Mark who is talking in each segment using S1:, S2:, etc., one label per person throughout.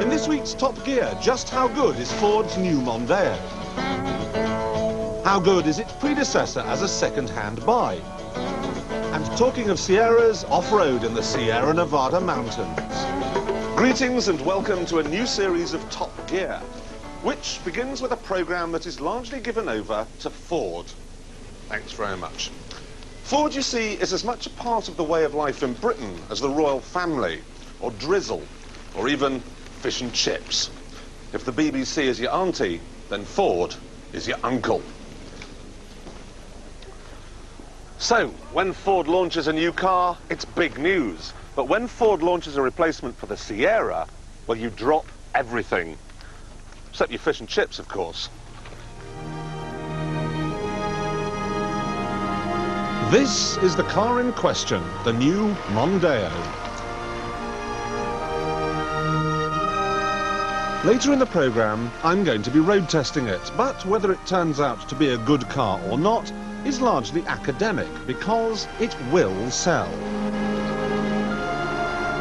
S1: In this week's Top Gear, just how good is Ford's new Mondeo? How good is its predecessor as a second-hand buy? And talking of Sierras, off-road in the Sierra Nevada mountains. Greetings and welcome to a new series of Top Gear, which begins with a programme that is largely given over to Ford. Thanks very much. Ford, you see, is as much a part of the way of life in Britain as the royal family, or drizzle, or even fish and chips. If the BBC is your auntie, then Ford is your uncle. So, when Ford launches a new car, it's big news. But when Ford launches a replacement for the Sierra, well, you drop everything. Except your fish and chips, of course. This is the car in question, the new Mondeo. Later in the programme, I'm going to be road testing it, but whether it turns out to be a good car or not is largely academic, because it will sell.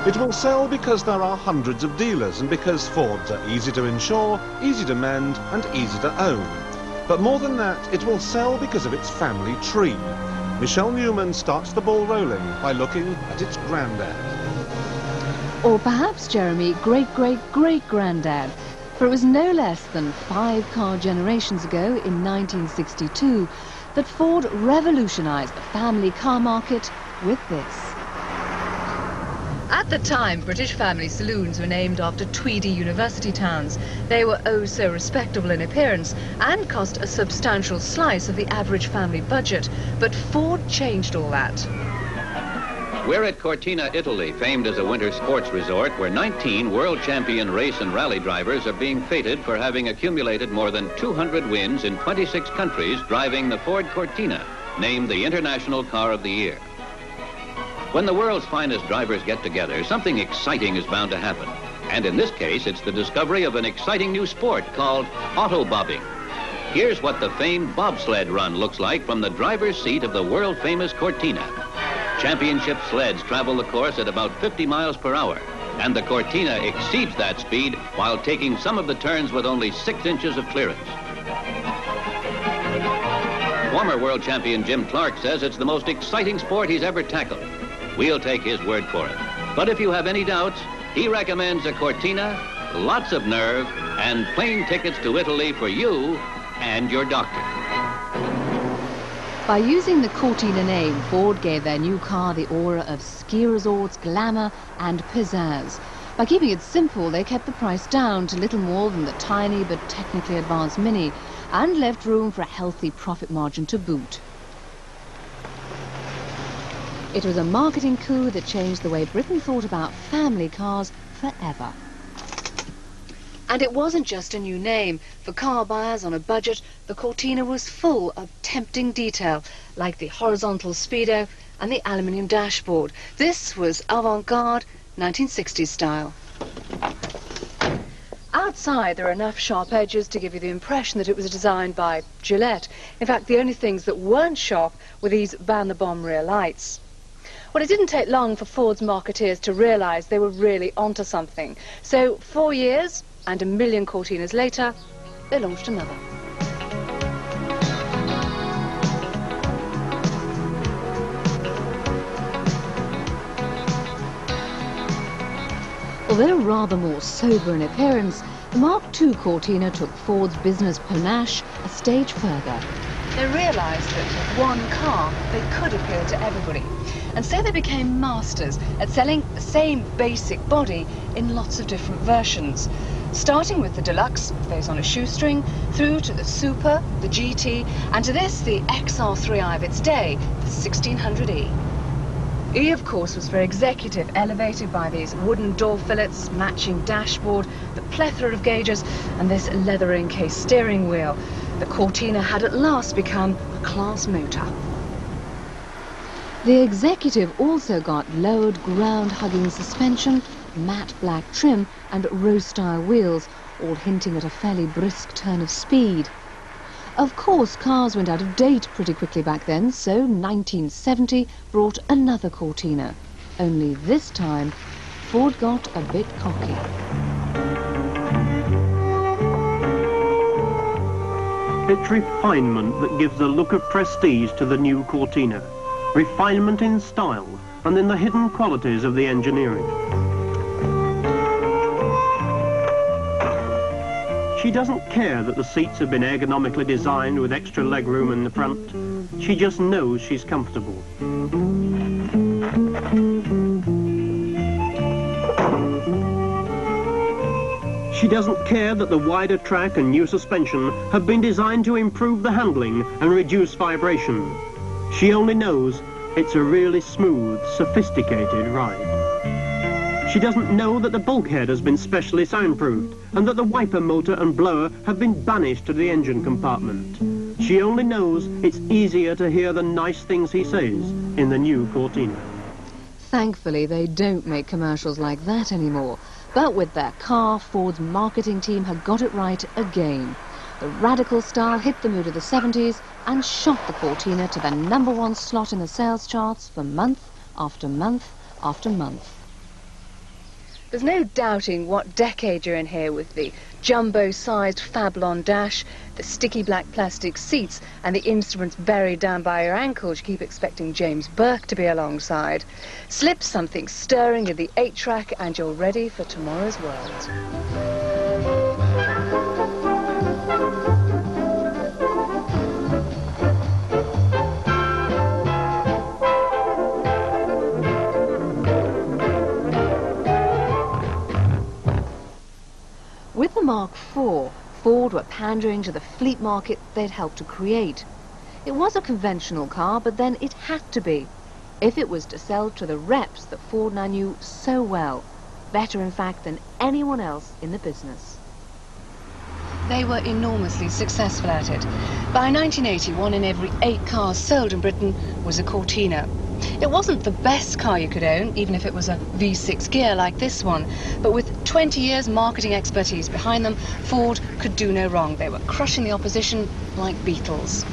S1: It will sell because there are hundreds of dealers, and because Fords are easy to insure, easy to mend, and easy to own. But more than that, it will sell because of its family tree. Michelle Newman starts the ball rolling by looking at its granddad.
S2: Or perhaps, Jeremy, great-great-great-granddad. For it was no less than 5 car generations ago, in 1962, that Ford revolutionised the family car market with this. At the time, British family saloons were named after Tweedy university towns. They were oh so respectable in appearance and cost a substantial slice of the average family budget. But Ford changed all that.
S3: We're at Cortina, Italy, famed as a winter sports resort, where 19 world champion race and rally drivers are being feted for having accumulated more than 200 wins in 26 countries driving the Ford Cortina, named the International Car of the Year. When the world's finest drivers get together, something exciting is bound to happen. And in this case, it's the discovery of an exciting new sport called auto-bobbing. Here's what the famed bobsled run looks like from the driver's seat of the world-famous Cortina. Championship sleds travel the course at about 50 miles per hour, and the Cortina exceeds that speed while taking some of the turns with only 6 inches of clearance. Former world champion Jim Clark says it's the most exciting sport he's ever tackled. We'll take his word for it. But if you have any doubts, he recommends a Cortina, lots of nerve, and plane tickets to Italy for you and your doctor.
S2: By using the Cortina name, Ford gave their new car the aura of ski resorts, glamour and pizzazz. By keeping it simple, they kept the price down to little more than the tiny but technically advanced Mini, and left room for a healthy profit margin to boot. It was a marketing coup that changed the way Britain thought about family cars forever. And it wasn't just a new name. For car buyers on a budget, the Cortina was full of tempting detail, like the horizontal speedo and the aluminium dashboard. This was avant-garde 1960s style. Outside, there are enough sharp edges to give you the impression that it was designed by Gillette. In fact, the only things that weren't sharp were these ban-the-bomb rear lights. Well, it didn't take long for Ford's marketeers to realise they were really onto something. So 4 years and 1 million Cortinas later, they launched another. Although rather more sober in appearance, the Mark II Cortina took Ford's business panache a stage further. They realised that one car, they could appeal to everybody. And so they became masters at selling the same basic body in lots of different versions. Starting with the Deluxe, those on a shoestring, through to the Super, the GT, and to this, the XR3i of its day, the 1600E. E, of course, was for executive, elevated by these wooden door fillets, matching dashboard, the plethora of gauges, and this leather-encased steering wheel. The Cortina had at last become a class motor. The Executive also got lowered ground-hugging suspension, matte black trim and Rose-style wheels, all hinting at a fairly brisk turn of speed. Of course, cars went out of date pretty quickly back then, so 1970 brought another Cortina. Only this time, Ford got a bit cocky.
S4: It's refinement that gives the look of prestige to the new Cortina. Refinement in style and in the hidden qualities of the engineering. She doesn't care that the seats have been ergonomically designed with extra legroom in the front. She just knows she's comfortable. She doesn't care that the wider track and new suspension have been designed to improve the handling and reduce vibration. She only knows it's a really smooth, sophisticated ride. She doesn't know that the bulkhead has been specially soundproofed and that the wiper motor and blower have been banished to the engine compartment. She only knows it's easier to hear the nice things he says in the new Cortina.
S2: Thankfully, they don't make commercials like that anymore. But with their car, Ford's marketing team had got it right again. The radical style hit the mood of the 70s and shot the Cortina to the #1 slot in the sales charts for month after month after month. There's no doubting what decade you're in here with the jumbo-sized Fablon dash, the sticky black plastic seats and the instruments buried down by your ankles. You keep expecting James Burke to be alongside. Slip something stirring in the 8-track and you're ready for tomorrow's world. With the Mark IV, Ford were pandering to the fleet market they'd helped to create. It was a conventional car, but then it had to be, if it was to sell to the reps that Ford now knew so well, better in fact than anyone else in the business. They were enormously successful at it. By 1980, 1 in every 8 cars sold in Britain was a Cortina. It wasn't the best car you could own, even if it was a V6 gear like this one. But with 20 years marketing expertise behind them, Ford could do no wrong. They were crushing the opposition like beetles.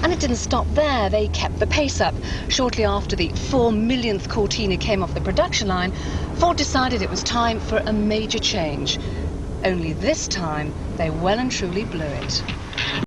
S2: And it didn't stop there. They kept the pace up. Shortly after the 4 millionth Cortina came off the production line, Ford decided it was time for a major change. Only this time, they well and truly blew it.